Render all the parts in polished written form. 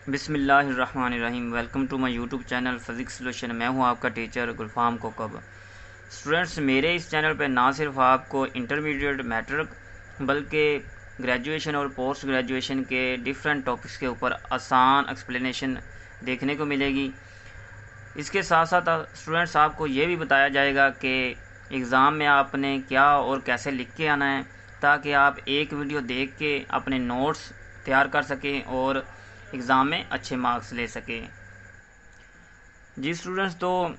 बिस्मिल्लाहिर्रहमानिर्रहीम। Welcome to my YouTube channel physics solution. मैं हूं आपका टीचर गुलफाम कोकब। स्टूडेंट्स, मेरे इस चैनल पे ना सिर्फ आपको इंटरमीडिएट मैट्रिक बल्कि ग्रेजुएशन और पोस्ट ग्रेजुएशन के डिफरेंट टॉपिक्स के ऊपर आसान एक्सप्लेनेशन देखने को मिलेगी। इसके साथ साथ स्टूडेंट्स आपको ये भी बताया जाएगा कि एग्ज़ाम में आपने क्या और कैसे लिख के आना है, ताकि आप एक वीडियो देख के अपने नोट्स तैयार कर सकें और एग्ज़ाम में अच्छे मार्क्स ले सकें। जी स्टूडेंट्स, तो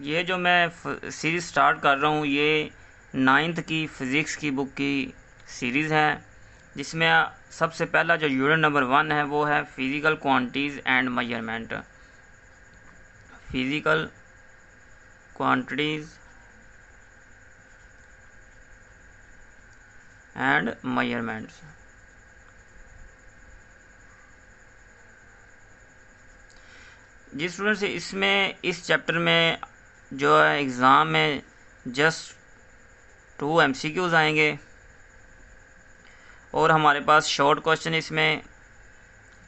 ये जो मैं सीरीज़ स्टार्ट कर रहा हूँ, ये 9th की फ़िज़िक्स की बुक की सीरीज़ है, जिसमें सबसे पहला जो यूनिट नंबर 1 है वो है physical quantities and measurement. Physical quantities and measurements. जी स्टूडेंट्स, इसमें इस चैप्टर में जो है एग्ज़ाम में जस्ट 2 MCQs आएंगे और हमारे पास शॉर्ट क्वेश्चन इसमें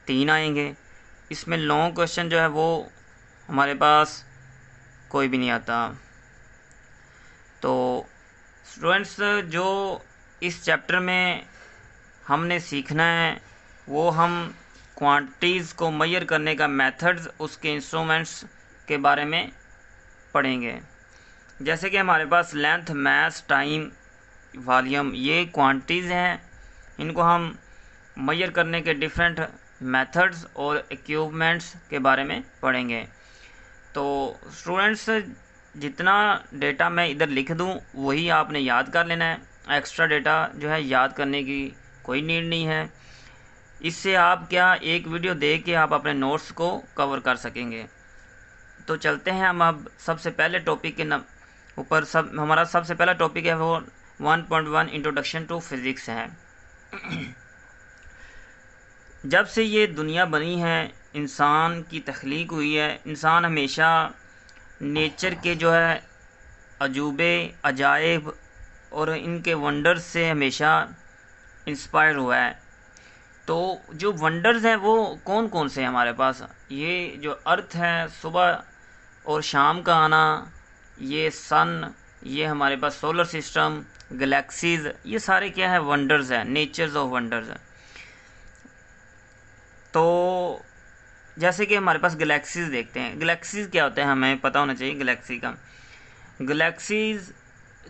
3 आएंगे। इसमें लॉन्ग क्वेश्चन जो है वो हमारे पास कोई भी नहीं आता। तो स्टूडेंट्स, जो इस चैप्टर में हमने सीखना है वो हम क्वांटिटीज़ को मेजर करने का मेथड्स, उसके इंस्ट्रूमेंट्स के बारे में पढ़ेंगे। जैसे कि हमारे पास लेंथ, मास, टाइम, वॉल्यूम, ये क्वांटिटीज़ हैं। इनको हम मेजर करने के डिफरेंट मेथड्स और इक्विपमेंट्स के बारे में पढ़ेंगे। तो स्टूडेंट्स, जितना डेटा मैं इधर लिख दूं वही आपने याद कर लेना है। एक्स्ट्रा डेटा जो है याद करने की कोई नीड नहीं है। इससे आप क्या एक वीडियो देख के आप अपने नोट्स को कवर कर सकेंगे। तो चलते हैं हम अब सबसे पहले टॉपिक के ऊपर। हमारा सबसे पहला टॉपिक है वो 1.1 इंट्रोडक्शन टू फिज़िक्स है। जब से ये दुनिया बनी है, इंसान की तख्लीक हुई है, इंसान हमेशा नेचर के जो है अजूबे, अजाइब और इनके वंडर्स से हमेशा इंस्पायर हुआ है। तो जो वंडर्स हैं वो कौन कौन से हैं हमारे पास? ये जो अर्थ है, सुबह और शाम का आना, ये सन, ये हमारे पास सोलर सिस्टम, गैलेक्सीज, ये सारे क्या है? वंडर्स हैं, नेचर्स ऑफ वंडर्स हैं। तो जैसे कि हमारे पास गैलेक्सीज देखते हैं। गैलेक्सीज क्या होते हैं हमें पता होना चाहिए। गैलेक्सी का गैलेक्सीज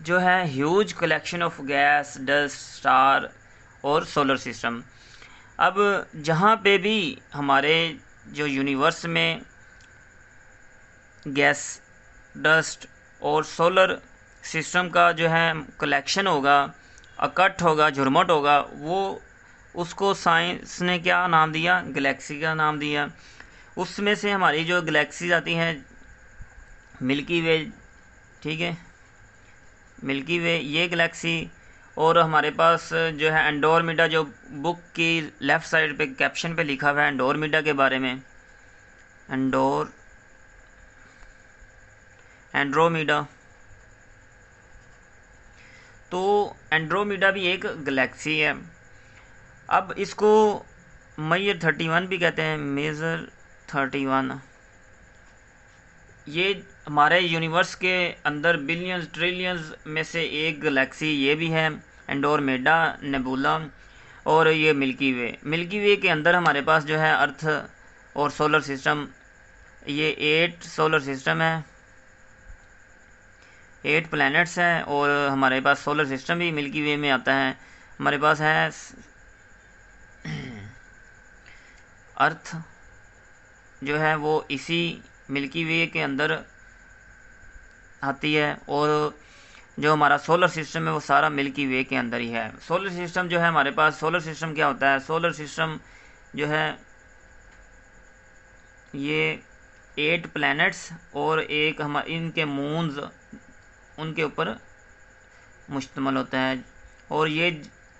जो है huge collection of gas, dust, star और सोलर सिस्टम। अब जहाँ पे भी हमारे जो यूनिवर्स में गैस, डस्ट और सोलर सिस्टम का जो है कलेक्शन होगा, इकट्ठ होगा, झुरमुट होगा, वो उसको साइंस ने क्या नाम दिया? गैलेक्सी का नाम दिया। उसमें से हमारी जो गैलेक्सीज आती हैं, मिल्की वे, ठीक है, मिल्की वे, ये गैलेक्सी। और हमारे पास जो है एंडोरमिडा, जो बुक की लेफ़्ट साइड पे कैप्शन पे लिखा हुआ है एंडोरमिडा के बारे में, एंड्रोमीडा। तो एंड्रोमीडा भी एक गैलेक्सी है। अब इसको मेजर 31 भी कहते हैं, मेजर 31। ये हमारे यूनिवर्स के अंदर बिलियंस ट्रिलियंस में से एक गैलेक्सी ये भी है, एंडोरमेडा नेबुला। और ये मिल्की वे, मिल्की वे के अंदर हमारे पास जो है अर्थ और सोलर सिस्टम, ये 8 सोलर सिस्टम है, 8 प्लैनेट्स हैं। और हमारे पास सोलर सिस्टम भी मिल्की वे में आता है। हमारे पास है अर्थ जो है वो इसी मिल्की वे के अंदर आती है। और जो हमारा सोलर सिस्टम है वो सारा मिल्की वे के अंदर ही है। सोलर सिस्टम जो है हमारे पास, सोलर सिस्टम क्या होता है? सोलर सिस्टम जो है ये 8 प्लैनेट्स और एक हमारे इनके मून्स, उनके ऊपर मुश्तमल होता है। और ये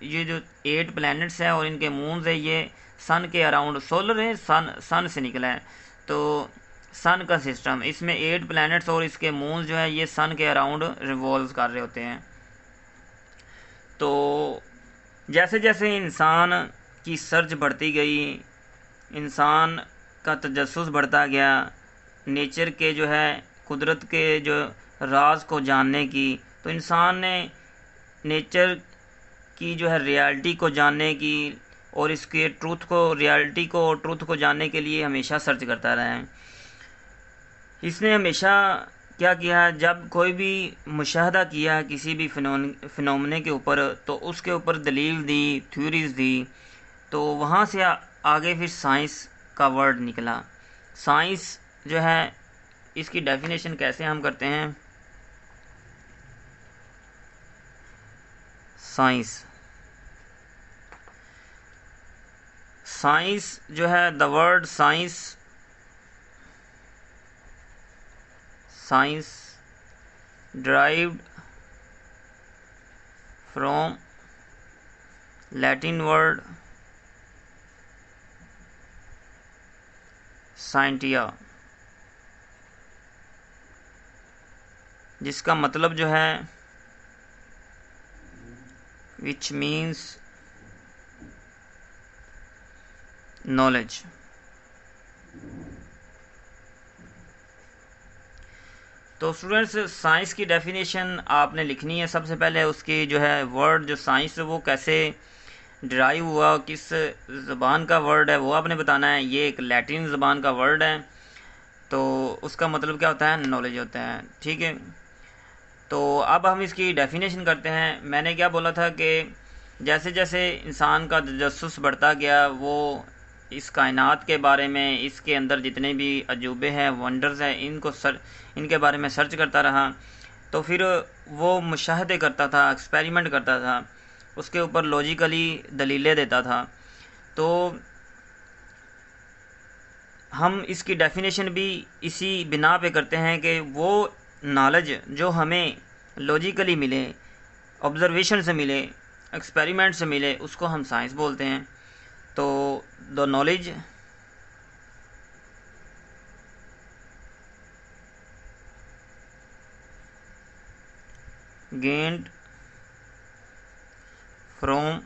जो 8 प्लैनेट्स हैं और इनके मून्स है, ये सन के अराउंड, सोलर है, सन से निकला है। तो सन का सिस्टम, इसमें 8 प्लैनेट्स और इसके मून्स जो है ये सन के अराउंड रिवॉल्व कर रहे होते हैं। तो जैसे जैसे इंसान की सर्च बढ़ती गई, इंसान का तजस्सुस बढ़ता गया, नेचर के जो है कुदरत के जो राज को जानने की, तो इंसान ने नेचर की जो है रियलिटी को जानने की और इसके रियलिटी को और ट्रूथ को जानने के लिए हमेशा सर्च करता रहा है। इसने हमेशा क्या किया, जब कोई भी मुशाहदा किया किसी भी फिनोमेने के ऊपर, तो उसके ऊपर दलील दी, थ्योरीज दी, तो वहाँ से आगे फिर साइंस का वर्ड निकला। साइंस जो है इसकी डेफिनेशन कैसे हम करते हैं, साइंस जो है, the word science derived from Latin word scientia, जिसका मतलब जो है which means knowledge। तो स्टूडेंट्स, साइंस की डेफिनेशन आपने लिखनी है। सबसे पहले उसकी जो है वर्ड जो साइंस वो कैसे डिराइव हुआ, किस ज़बान का वर्ड है वो आपने बताना है। ये एक लैटिन ज़बान का वर्ड है, तो उसका मतलब क्या होता है, नॉलेज होता है। ठीक है, तो अब हम इसकी डेफिनेशन करते हैं। मैंने क्या बोला था कि जैसे जैसे इंसान का तजस्सुस बढ़ता गया, वो इस कायनात के बारे में, इसके अंदर जितने भी अजूबे हैं, वंडर्स हैं, इनके बारे में सर्च करता रहा, तो फिर वो मुशाहदे करता था, एक्सपेरिमेंट करता था, उसके ऊपर लॉजिकली दलीलें देता था। तो हम इसकी डेफिनेशन भी इसी बिना पे करते हैं कि वो नॉलेज जो हमें लॉजिकली मिले, ऑब्जर्वेशन से मिले, एक्सपेरिमेंट से मिले, उसको हम साइंस बोलते हैं। तो the knowledge gained from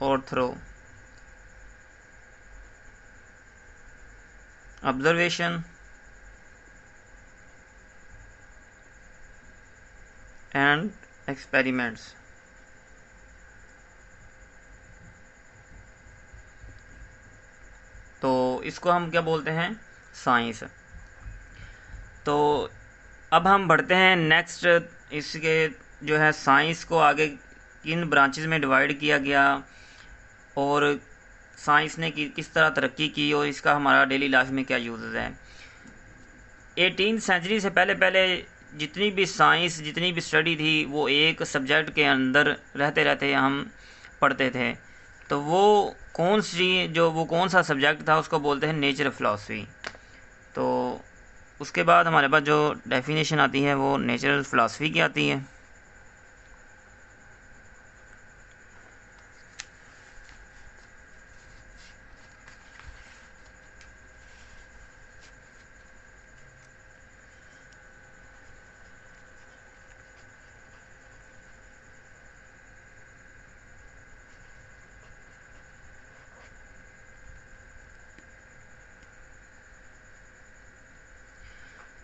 or through observation and experiments। तो इसको हम क्या बोलते हैं, साइंस। तो अब हम बढ़ते हैं नेक्स्ट, इसके जो है साइंस को आगे किन ब्रांचेस में डिवाइड किया गया और साइंस ने किस तरह तरक्की की और इसका हमारा डेली लाइफ में क्या यूज़ है। 18वीं सेंचुरी से पहले पहले जितनी भी साइंस, जितनी भी स्टडी थी, वो एक सब्जेक्ट के अंदर रहते रहते हम पढ़ते थे। तो वो कौन सा सब्जेक्ट था, उसको बोलते हैं नेचर फ़िलासफ़ी। तो उसके बाद हमारे पास जो डेफिनेशन आती है वो नेचुरल फ़िलासफ़ी की आती है।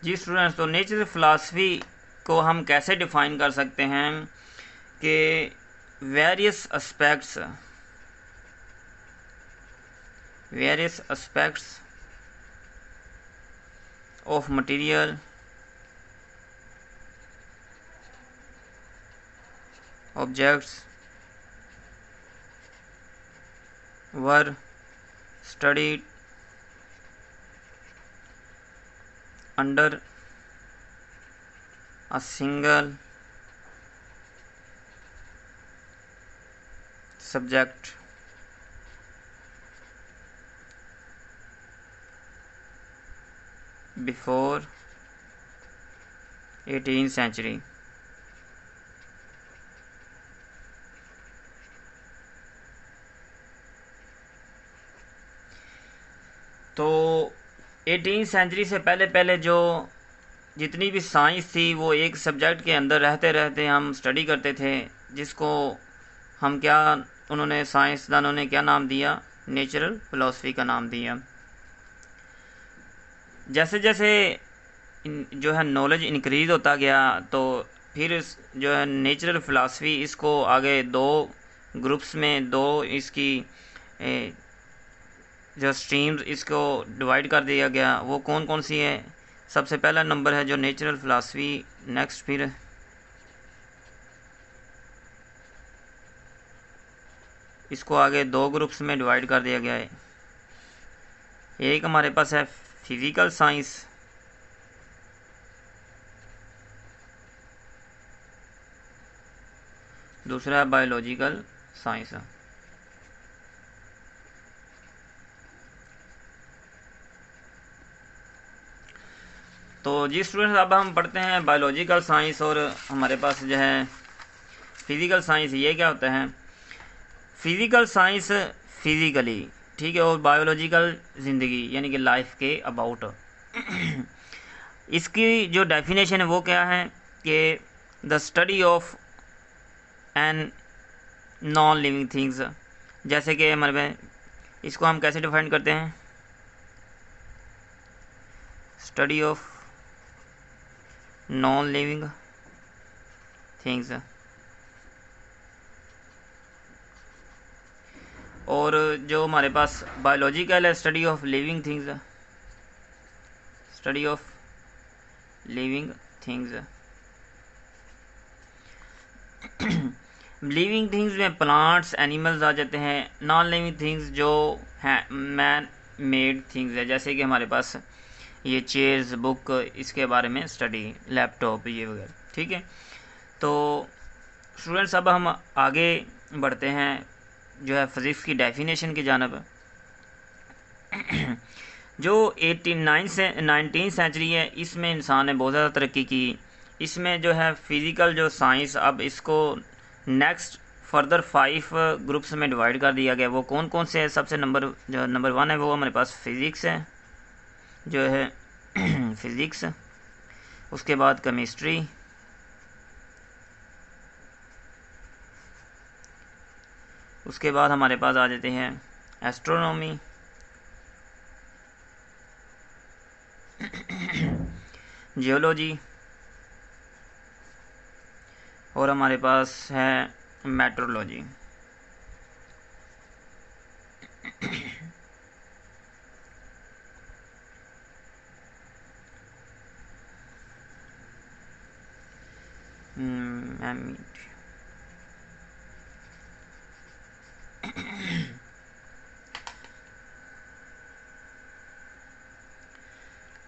जी स्टूडेंट्स, तो नेचर फ़िलासफ़ी को हम कैसे डिफ़ाइन कर सकते हैं कि various aspects of material, objects were studied under a single subject before 18th century। तो 18वीं सेंचुरी से पहले पहले जो जितनी भी साइंस थी वो एक सब्जेक्ट के अंदर रहते रहते हम स्टडी करते थे, जिसको हम क्या, उन्होंने साइंसदानों ने क्या नाम दिया, नेचुरल फिलॉसफी का नाम दिया। जैसे जैसे जो है नॉलेज इंक्रीज होता गया तो फिर जो है नेचुरल फिलॉसफी इसको आगे दो ग्रुप्स में, दो इसकी जो स्ट्रीम्स इसको डिवाइड कर दिया गया। वो कौन कौन सी है? सबसे पहला नंबर है जो नेचुरल फिलॉसफी, नेक्स्ट फिर इसको आगे दो ग्रुप्स में डिवाइड कर दिया गया है। एक हमारे पास है फिजिकल साइंस, दूसरा है बायोलॉजिकल साइंस। तो जी स्टूडेंट्स, अब हम पढ़ते हैं बायोलॉजिकल साइंस और हमारे पास जो है फिजिकल साइंस। ये क्या होता है? फिजिकल साइंस फिजिकली, ठीक है, और बायोलॉजिकल ज़िंदगी यानी कि लाइफ के अबाउट। इसकी जो डेफिनेशन है वो क्या है कि the study of an non living things. जैसे कि हमारे में इसको हम कैसे डिफाइन करते हैं? Study of non living things. और जो हमारे पास बायोलॉजिकल है, study of living things, study of living things. Living things में प्लांट्स, एनिमल्स आ जाते हैं। नॉन लिविंग थिंग्स जो हैं मैन मेड थिंग्स है, जैसे कि हमारे पास ये चेयर्स, बुक, इसके बारे में स्टडी, लैपटॉप, ये वगैरह, ठीक है। तो स्टूडेंट्स, अब हम आगे बढ़ते हैं जो है फिज़िक्स की डेफिनेशन की जानब। जो 19वीं सेंचुरी है, इसमें इंसान ने बहुत ज़्यादा तरक्की की। इसमें जो है फ़िज़िकल जो साइंस, अब इसको नेक्स्ट फर्दर 5 ग्रुप्स में डिवाइड कर दिया गया। वो कौन कौन से है? सबसे नंबर 1 है वो हमारे पास फिज़िक्स है, जो है फिज़िक्स। उसके बाद केमिस्ट्री, उसके बाद हमारे पास आ जाते हैं एस्ट्रोनॉमी, जियोलॉजी, और हमारे पास है मेट्रोलॉजी।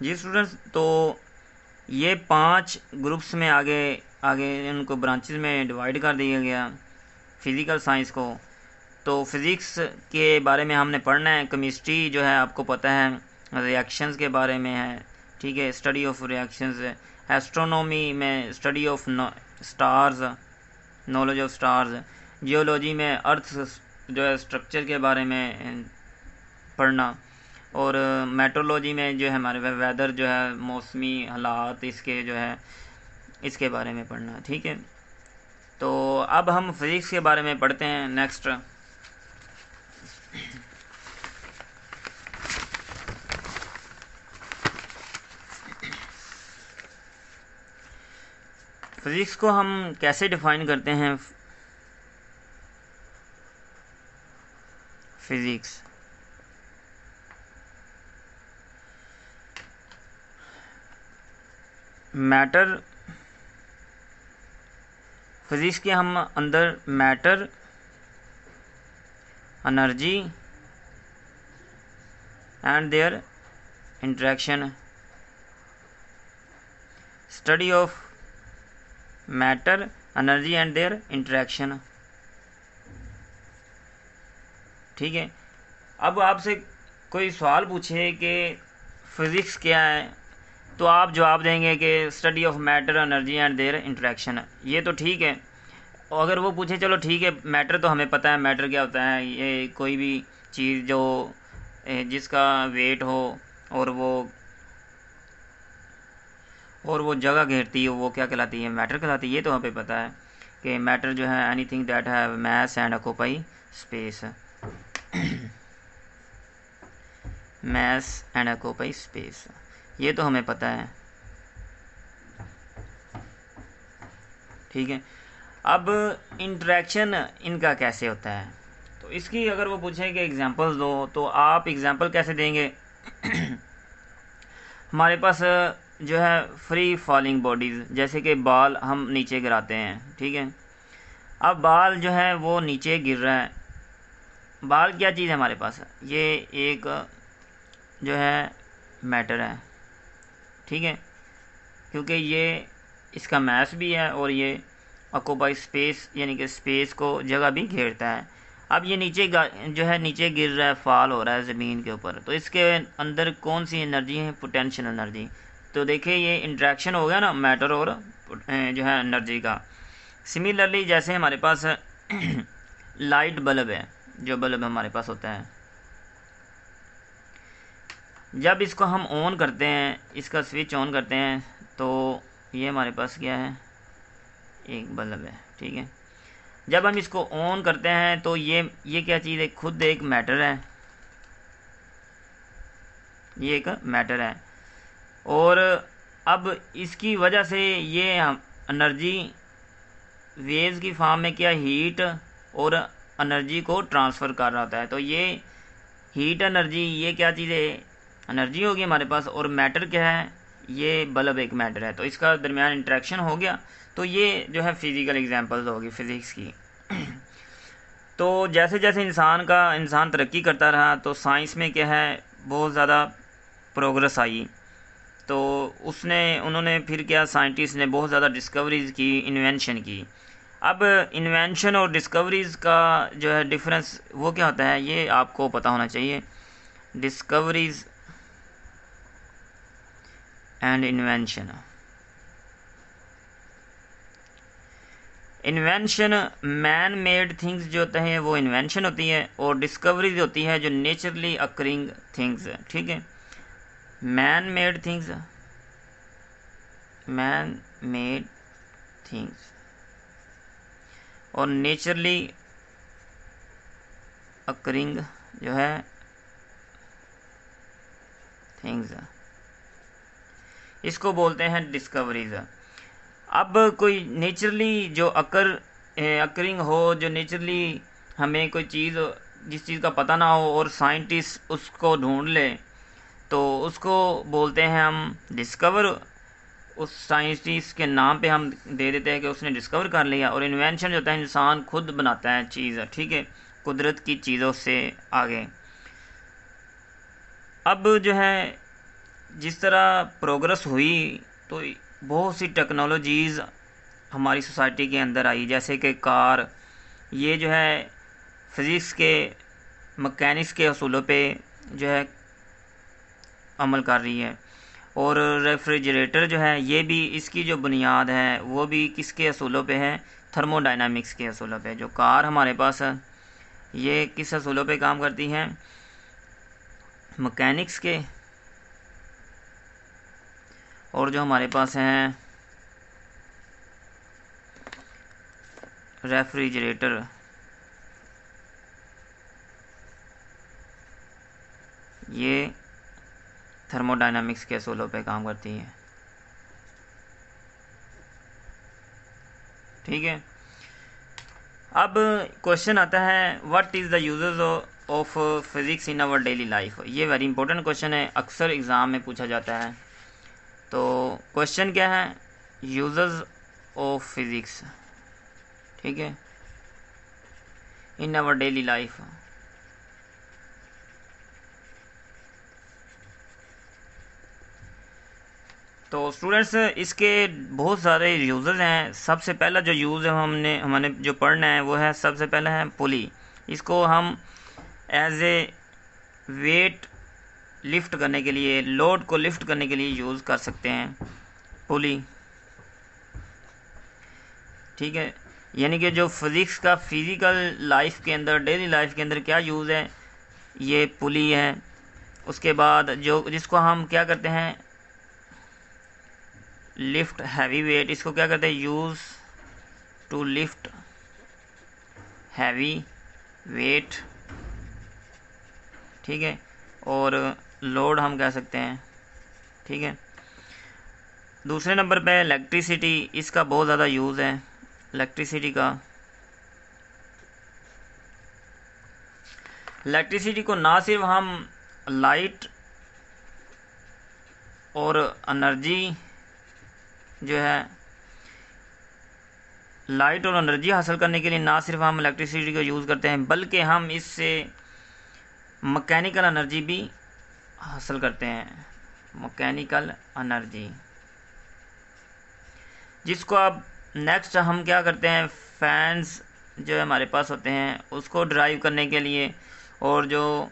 जी स्टूडेंट्स, तो ये 5 ग्रुप्स में आगे आगे इनको ब्रांचेस में डिवाइड कर दिया गया फिज़िकल साइंस को। तो फिज़िक्स के बारे में हमने पढ़ना है। केमिस्ट्री जो है आपको पता है रिएक्शंस के बारे में है, ठीक है, स्टडी ऑफ रिएक्शंस है। एस्ट्रोनॉमी में study of stars, knowledge of stars. Geology में अर्थ जो है स्ट्रक्चर के बारे में पढ़ना। और मेट्रोलॉजी में जो है हमारे वेदर जो है मौसमी हालात, इसके जो है इसके बारे में पढ़ना, ठीक है। तो अब हम फिज़िक्स के बारे में पढ़ते हैं नेक्स्ट। फिज़िक्स को हम कैसे डिफ़ाइन करते हैं? फिज़िक्स मैटर, फिज़िक्स के हम अंदर matter, energy and there interaction, study of matter, energy and there interaction, ठीक है। अब आपसे कोई सवाल पूछे कि फिज़िक्स क्या है, तो आप जवाब देंगे कि study of matter, energy and there interaction. ये तो ठीक है। और अगर वो पूछे चलो ठीक है, मैटर तो हमें पता है, मैटर क्या होता है, ये कोई भी चीज़ जो जिसका वेट हो और वो जगह घेरती है, वो क्या कहलाती है? मैटर कहलाती है। ये तो हमें पता है। कि मैटर जो है anything that have mass and occupy space, mass and occupy space, ये तो हमें पता है। ठीक है, अब इंटरेक्शन इनका कैसे होता है, तो इसकी अगर वो पूछें कि एग्जांपल्स दो, तो आप एग्जांपल कैसे देंगे? हमारे पास जो है फ्री फॉलिंग बॉडीज़, जैसे कि बाल हम नीचे गिराते हैं, ठीक है। अब बाल जो है वो नीचे गिर रहा है, बाल क्या चीज़ है हमारे पास? ये एक जो है मैटर है, ठीक है, क्योंकि ये इसका मास भी है और ये ऑक्यूपाई स्पेस यानी कि स्पेस को जगह भी घेरता है। अब ये नीचे जो है नीचे गिर रहा है, फॉल हो रहा है ज़मीन के ऊपर, तो इसके अंदर कौन सी एनर्जी है? Potential energy. तो देखिए ये इंट्रैक्शन हो गया ना मैटर और जो है एनर्जी का। सिमिलरली जैसे हमारे पास लाइट बल्ब है, जो बल्ब हमारे पास होता है, जब इसको हम ऑन करते हैं, इसका स्विच ऑन करते हैं, तो ये हमारे पास क्या है? एक बल्ब है, ठीक है। जब हम इसको ऑन करते हैं तो ये क्या चीज़ है? खुद एक मैटर है, ये एक मैटर है, और अब इसकी वजह से ये एनर्जी वेव्स की फॉर्म में क्या हीट और एनर्जी को ट्रांसफ़र कर रहा होता है। तो ये हीट एनर्जी, ये क्या चीज़ है? एनर्जी होगी हमारे पास, और मैटर क्या है? ये बल्ब एक मैटर है, तो इसका दरमियान इंटरेक्शन हो गया। तो ये जो है फिज़िकल एग्जांपल्स होगी फिज़िक्स की। तो जैसे जैसे इंसान तरक्की करता रहा, तो साइंस में क्या है, बहुत ज़्यादा प्रोग्रेस आई। तो उन्होंने फिर क्या, साइंटिस्ट ने बहुत ज़्यादा डिस्कवरीज़ की, इन्वेंशन की। अब इन्वेंशन और डिस्कवरीज़ का जो है डिफरेंस वो क्या होता है, ये आपको पता होना चाहिए। Discoveries and invention. Invention man made things जो होते हैं वो इन्वेंशन होती है, और डिस्कवरीज होती है जो नेचुरली अकरिंग थिंग्स, ठीक है। Man made things, man made things, और नेचुरली अकरिंग जो है थिंग्स, इसको बोलते हैं डिस्कवरीज। अब कोई नेचुरली जो अकरिंग हो, जो नेचुरली हमें कोई चीज़, जिस चीज़ का पता ना हो, और साइंटिस्ट उसको ढूंढ ले, तो उसको बोलते हैं हम डिस्कवर। उस साइंटिस्ट के नाम पे हम दे देते हैं कि उसने डिस्कवर कर लिया। और इन्वेंशन जो होता है, इंसान खुद बनाता है चीज़, ठीक है, कुदरत की चीज़ों से आगे। अब जो है जिस तरह प्रोग्रेस हुई, तो बहुत सी टेक्नोलॉजीज़ हमारी सोसाइटी के अंदर आई, जैसे कि कार, ये जो है फिज़िक्स के, मैकेनिक्स के असूलों पे जो है अमल कर रही है। और रेफ्रिजरेटर जो है, ये भी इसकी जो बुनियाद है वो भी किसके असूलों पे है? थर्मोडायनामिक्स के असूलों पे। जो कार हमारे पास है, ये किस असूलों पे काम करती हैं? मैकेनिक्स के। और जो हमारे पास हैं रेफ्रिजरेटर, ये थर्मोडायनामिक्स के असूलों पे काम करती हैं, ठीक है। अब क्वेश्चन आता है, what is the uses of physics in our daily life. ये वेरी इंपॉर्टेंट क्वेश्चन है, अक्सर एग्ज़ाम में पूछा जाता है। तो क्वेश्चन क्या है? यूजेस ऑफ फिज़िक्स, ठीक है, इन आवर डेली लाइफ। तो स्टूडेंट्स, इसके बहुत सारे यूज़ेस हैं। सबसे पहला जो यूज़ है हमने जो पढ़ना है वो है, सबसे पहला है पुली। इसको हम एज ए वेट लिफ्ट करने के लिए, लोड को लिफ्ट करने के लिए यूज़ कर सकते हैं, पुली, ठीक है। यानी कि जो फिज़िक्स का फिज़िकल लाइफ के अंदर, डेली लाइफ के अंदर क्या यूज़ है, ये पुली है। उसके बाद जिसको हम क्या करते हैं, लिफ्ट हैवी वेट, इसको क्या करते हैं? Use to lift heavy weight, ठीक है, और लोड हम कह सकते हैं, ठीक है। दूसरे नंबर पे इलेक्ट्रिसिटी, इसका बहुत ज़्यादा यूज़ है इलेक्ट्रिसिटी का। इलेक्ट्रिसिटी को ना सिर्फ हम लाइट और एनर्जी जो है, लाइट और एनर्जी हासिल करने के लिए ना सिर्फ हम इलेक्ट्रिसिटी का यूज़ करते हैं, बल्कि हम इससे मैकेनिकल एनर्जी भी हासिल करते हैं, मैकेनिकल एनर्जी, जिसको अब नेक्स्ट हम क्या करते हैं, फैंस जो हमारे पास होते हैं उसको ड्राइव करने के लिए, और जो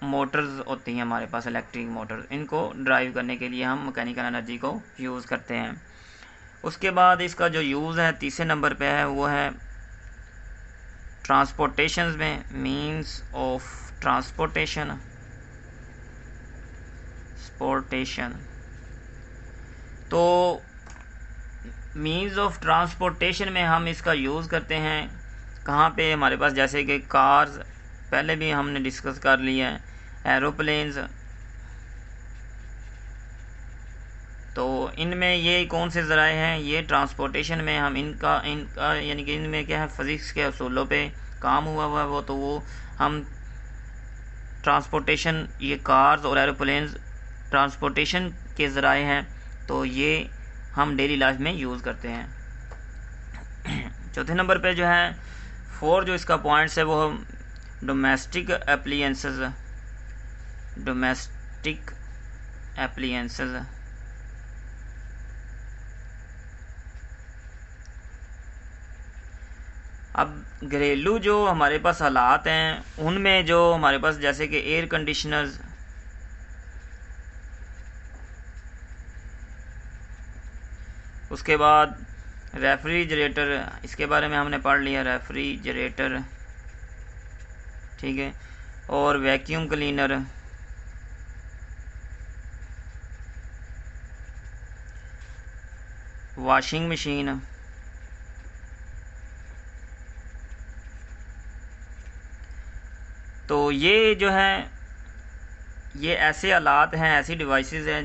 मोटर्स होती हैं हमारे पास इलेक्ट्रिक मोटर, इनको ड्राइव करने के लिए हम मैकेनिकल एनर्जी को यूज़ करते हैं। उसके बाद इसका जो यूज़ है तीसरे नंबर पे है, वो है ट्रांसपोर्टेशन में, मींस ऑफ ट्रांसपोर्टेशन, तो मींस ऑफ ट्रांसपोर्टेशन में हम इसका यूज़ करते हैं कहाँ पे, हमारे पास जैसे कि कार्स पहले भी हमने डिस्कस कर लिया है, एरोप्लेन्स, तो इनमें ये कौन से ज़राए हैं, ये ट्रांसपोर्टेशन में हम इनका यानी कि इनमें क्या है, फिज़िक्स के असूलों पे काम हुआ है वो, तो वो हम ट्रांसपोर्टेशन, ये कार्स और एरोप्लेन्स ट्रांसपोर्टेशन के ज़राए हैं, तो ये हम डेली लाइफ में यूज़ करते हैं। चौथे नंबर पे जो है 4 जो इसका पॉइंट्स है वो डोमेस्टिक एप्लियंसेस, डोमेस्टिक एप्लियंसेस, अब घरेलू जो हमारे पास हालात हैं उनमें जो हमारे पास जैसे कि एयर कंडीशनर्स, उसके बाद रेफ्रिजरेटर, इसके बारे में हमने पढ़ लिया, रेफ्रिजरेटर, ठीक है, और वैक्यूम क्लीनर, वॉशिंग मशीन, तो ये जो है ये ऐसे आलात हैं, ऐसी डिवाइसेस हैं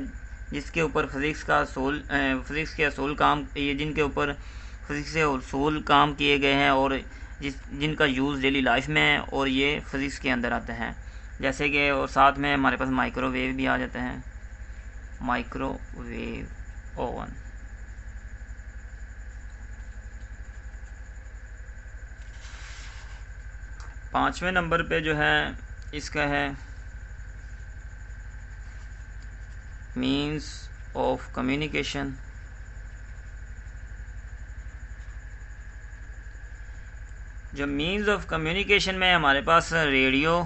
जिसके ऊपर फिज़िक्स के असूल काम, ये जिनके ऊपर फिज़िक्स के असूल काम किए गए हैं, और जिनका यूज़ डेली लाइफ में है, और ये फिज़िक्स के अंदर आते हैं, जैसे कि, और साथ में हमारे पास माइक्रोवेव भी आ जाते हैं, माइक्रोवेव ओवन। पाँचवें नंबर पे जो है इसका है मीन्स ऑफ कम्युनिकेशन, जो मीन्स ऑफ कम्युनिकेशन में हमारे पास रेडियो,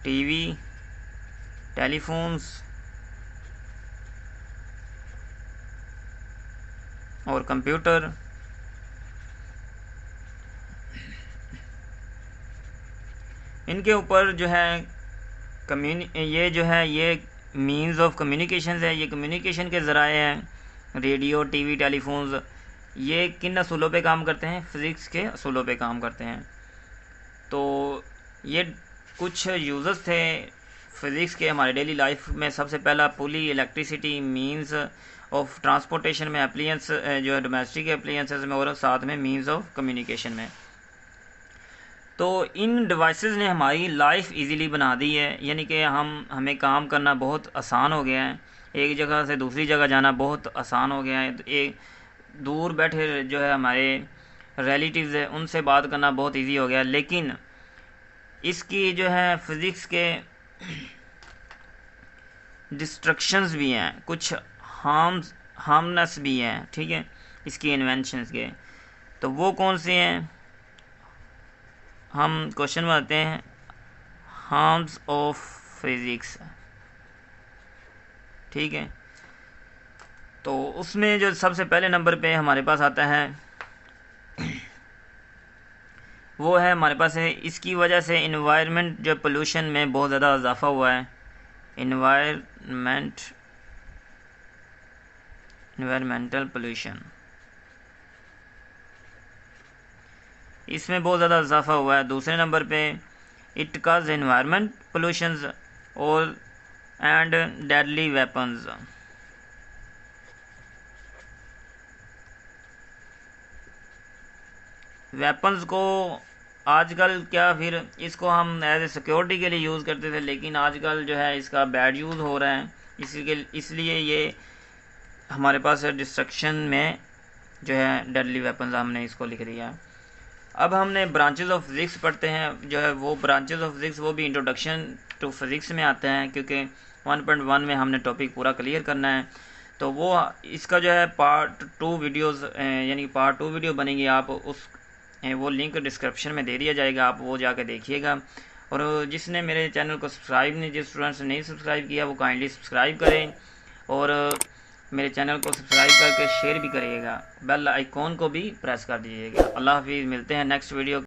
टीवी, टेलीफोन्स और कंप्यूटर, इनके ऊपर जो है ये जो है ये मीन्स ऑफ कम्युनिकेशन है, ये कम्युनिकेशन के ज़राए हैं, रेडियो, टीवी, टेलीफोन्स, ये किन असूलों पे काम करते हैं, फ़िज़िक्स के असूलों पे काम करते हैं। तो ये कुछ यूज़र्स थे फ़िज़िक्स के हमारे डेली लाइफ में। सबसे पहला पुली, इलेक्ट्रिसिटी, मीन्स ऑफ ट्रांसपोर्टेशन में, एप्लियंस जो है डोमेस्टिक एप्लियंसेस में, और साथ में मीन्स ऑफ कम्युनिकेशन में। तो इन डिवाइसेस ने हमारी लाइफ इजीली बना दी है, यानी कि हमें काम करना बहुत आसान हो गया है, एक जगह से दूसरी जगह जाना बहुत आसान हो गया है। तो एक दूर बैठे जो है हमारे रिलेटिव्स है उनसे बात करना बहुत इजी हो गया, लेकिन इसकी जो है फिज़िक्स के डिस्ट्रक्शंस भी हैं, कुछ हार्मनेस भी हैं, ठीक है, इसकी इन्वेंशंस के। तो वो कौन से हैं, हम क्वेश्चन में आते हैं, हार्म्स ऑफ फिज़िक्स, ठीक है। तो उसमें जो सबसे पहले नंबर पे हमारे पास आता है वो है हमारे पास है, इसकी वजह से इन्वायरमेंट जो पोल्यूशन में बहुत ज़्यादा इजाफा हुआ है, इन्वायरमेंट एनवायरमेंटल पोल्यूशन, इसमें बहुत ज़्यादा इजाफा हुआ है। दूसरे नंबर पे इट काज एनवायरमेंट पोल्यूशंस और एंड डेडली वेपन्स। वेपन्स को आजकल क्या फिर इसको हम एज ए सिक्योरिटी के लिए यूज़ करते थे, लेकिन आजकल जो है इसका बैड यूज़ हो रहा है, इसलिए ये हमारे पास डिस्ट्रक्शन में जो है डेडली वेपन्स हमने इसको लिख दिया है। अब हमने ब्रांचेस ऑफ फिज़िक्स पढ़ते हैं, जो है वो ब्रांचेस ऑफ फिज़िक्स वो भी इंट्रोडक्शन टू फिज़िक्स में आते हैं, क्योंकि 1.1 में हमने टॉपिक पूरा क्लियर करना है। तो वो इसका जो है पार्ट 2 वीडियोस यानी पार्ट 2 वीडियो बनेगी, आप उस वो लिंक डिस्क्रिप्शन में दे दिया जाएगा, आप वो जाकर देखिएगा। और जिसने मेरे चैनल को सब्सक्राइब नहीं, जिस स्टूडेंट्स ने नहीं सब्सक्राइब किया वो काइंडली सब्सक्राइब करें और मेरे चैनल को सब्सक्राइब करके शेयर भी करिएगा, बेल आइकॉन को भी प्रेस कर दीजिएगा। अल्लाह हाफिज़, मिलते हैं नेक्स्ट वीडियो।